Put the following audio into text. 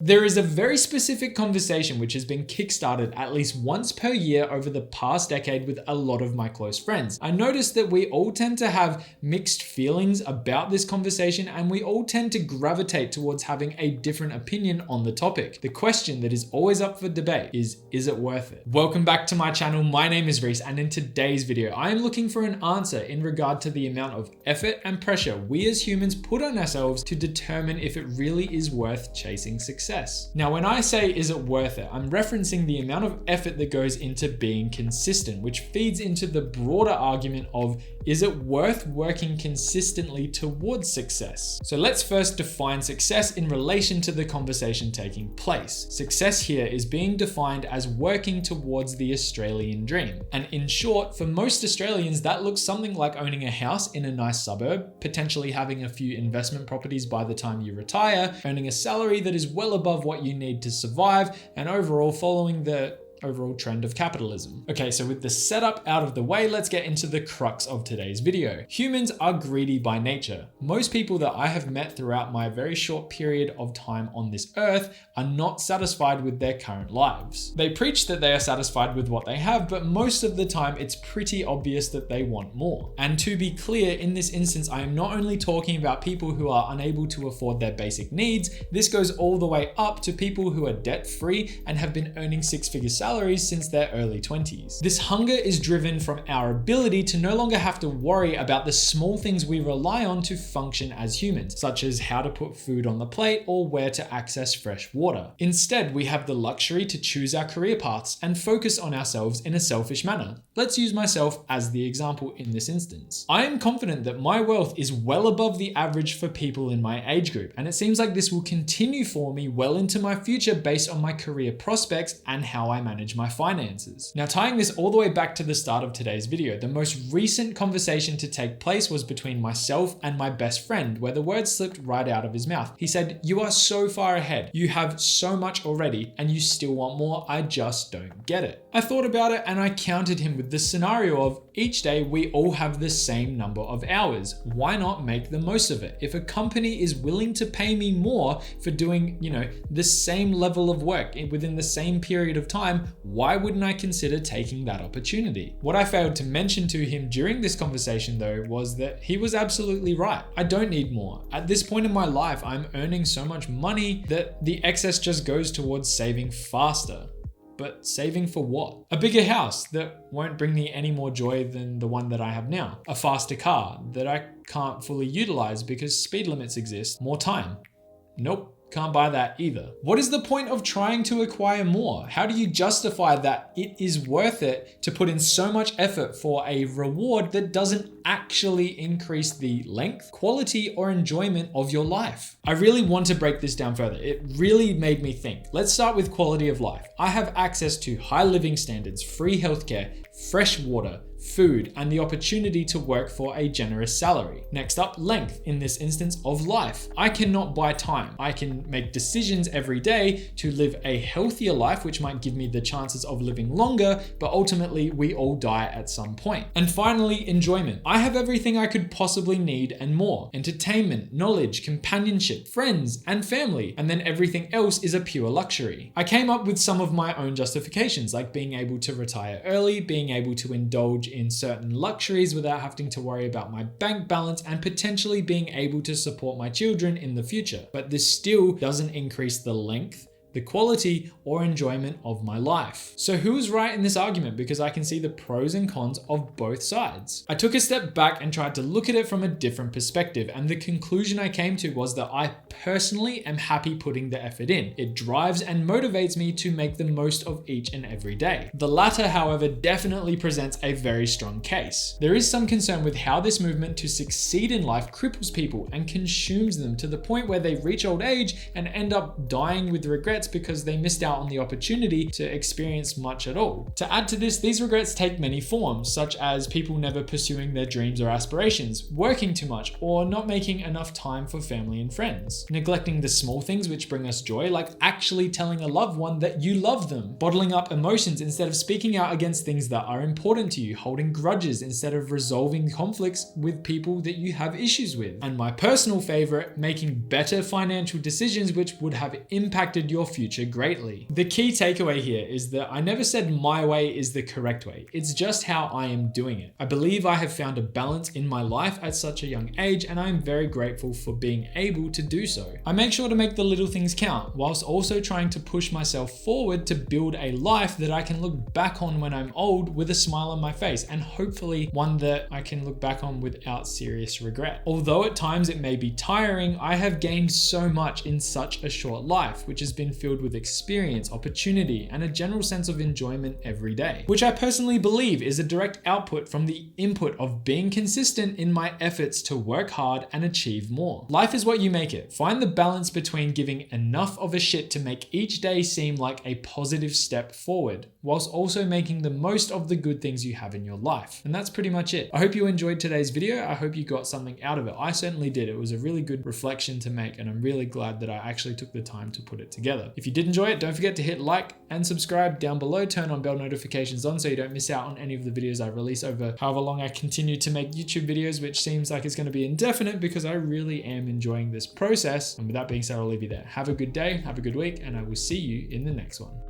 There is a very specific conversation which has been kickstarted at least once per year over the past decade with a lot of my close friends. I noticed that we all tend to have mixed feelings about this conversation, and we all tend to gravitate towards having a different opinion on the topic. The question that is always up for debate is it worth it? Welcome back to my channel. My name is Reece, and in today's video, I am looking for an answer in regard to the amount of effort and pressure we as humans put on ourselves to determine if it really is worth chasing success. Now, when I say is it worth it, I'm referencing the amount of effort that goes into being consistent, which feeds into the broader argument of is it worth working consistently towards success? So let's first define success in relation to the conversation taking place. Success here is being defined as working towards the Australian dream. And in short, for most Australians, that looks something like owning a house in a nice suburb, potentially having a few investment properties by the time you retire, earning a salary that is well above what you need to survive, and overall following the overall trend of capitalism. Okay, so with the setup out of the way, let's get into the crux of today's video. Humans are greedy by nature. Most people that I have met throughout my very short period of time on this earth are not satisfied with their current lives. They preach that they are satisfied with what they have, but most of the time it's pretty obvious that they want more. And to be clear, in this instance, I am not only talking about people who are unable to afford their basic needs, this goes all the way up to people who are debt-free and have been earning six-figure salaries since their early 20s. This hunger is driven from our ability to no longer have to worry about the small things we rely on to function as humans, such as how to put food on the plate or where to access fresh water. Instead, we have the luxury to choose our career paths and focus on ourselves in a selfish manner. Let's use myself as the example in this instance. I am confident that my wealth is well above the average for people in my age group, and it seems like this will continue for me well into my future based on my career prospects and how I manage my finances. Now, tying this all the way back to the start of today's video, the most recent conversation to take place was between myself and my best friend, where the words slipped right out of his mouth. He said, "You are so far ahead. You have so much already, and you still want more. I just don't get it." I thought about it and I countered him with the scenario of each day we all have the same number of hours. Why not make the most of it? If a company is willing to pay me more for doing, the same level of work within the same period of time, why wouldn't I consider taking that opportunity? What I failed to mention to him during this conversation though was that he was absolutely right. I don't need more. At this point in my life, I'm earning so much money that the excess just goes towards saving faster. But saving for what? A bigger house that won't bring me any more joy than the one that I have now. A faster car that I can't fully utilize because speed limits exist. More time. Nope. Can't buy that either. What is the point of trying to acquire more? How do you justify that it is worth it to put in so much effort for a reward that doesn't actually increase the length, quality, or enjoyment of your life? I really want to break this down further. It really made me think. Let's start with quality of life. I have access to high living standards, free healthcare, fresh water, food, and the opportunity to work for a generous salary. Next up, length, in this instance of life. I cannot buy time. I can make decisions every day to live a healthier life, which might give me the chances of living longer, but ultimately we all die at some point. And finally, enjoyment. I have everything I could possibly need and more. Entertainment, knowledge, companionship, friends, and family, and then everything else is a pure luxury. I came up with some of my own justifications, like being able to retire early, being able to indulge in certain luxuries without having to worry about my bank balance, and potentially being able to support my children in the future. But this still doesn't increase the length, the quality, or enjoyment of my life. So who is right in this argument? Because I can see the pros and cons of both sides. I took a step back and tried to look at it from a different perspective, and the conclusion I came to was that I personally am happy putting the effort in. It drives and motivates me to make the most of each and every day. The latter, however, definitely presents a very strong case. There is some concern with how this movement to succeed in life cripples people and consumes them to the point where they reach old age and end up dying with regrets regrets because they missed out on the opportunity to experience much at all. To add to this, these regrets take many forms, such as people never pursuing their dreams or aspirations, working too much, or not making enough time for family and friends. Neglecting the small things which bring us joy, like actually telling a loved one that you love them. Bottling up emotions instead of speaking out against things that are important to you. Holding grudges instead of resolving conflicts with people that you have issues with. And my personal favorite, making better financial decisions which would have impacted your future greatly. The key takeaway here is that I never said my way is the correct way. It's just how I am doing it. I believe I have found a balance in my life at such a young age, and I am very grateful for being able to do so. I make sure to make the little things count, whilst also trying to push myself forward to build a life that I can look back on when I'm old with a smile on my face, and hopefully one that I can look back on without serious regret. Although at times it may be tiring, I have gained so much in such a short life, which has been filled with experience, opportunity, and a general sense of enjoyment every day, which I personally believe is a direct output from the input of being consistent in my efforts to work hard and achieve more. Life is what you make it. Find the balance between giving enough of a shit to make each day seem like a positive step forward, whilst also making the most of the good things you have in your life. And that's pretty much it. I hope you enjoyed today's video. I hope you got something out of it. I certainly did. It was a really good reflection to make, and I'm really glad that I actually took the time to put it together. If you did enjoy it, don't forget to hit like and subscribe down below. Turn on bell notifications on so you don't miss out on any of the videos I release over however long I continue to make YouTube videos, which seems like it's going to be indefinite because I really am enjoying this process. And with that being said, I'll leave you there. Have a good day, have a good week, and I will see you in the next one.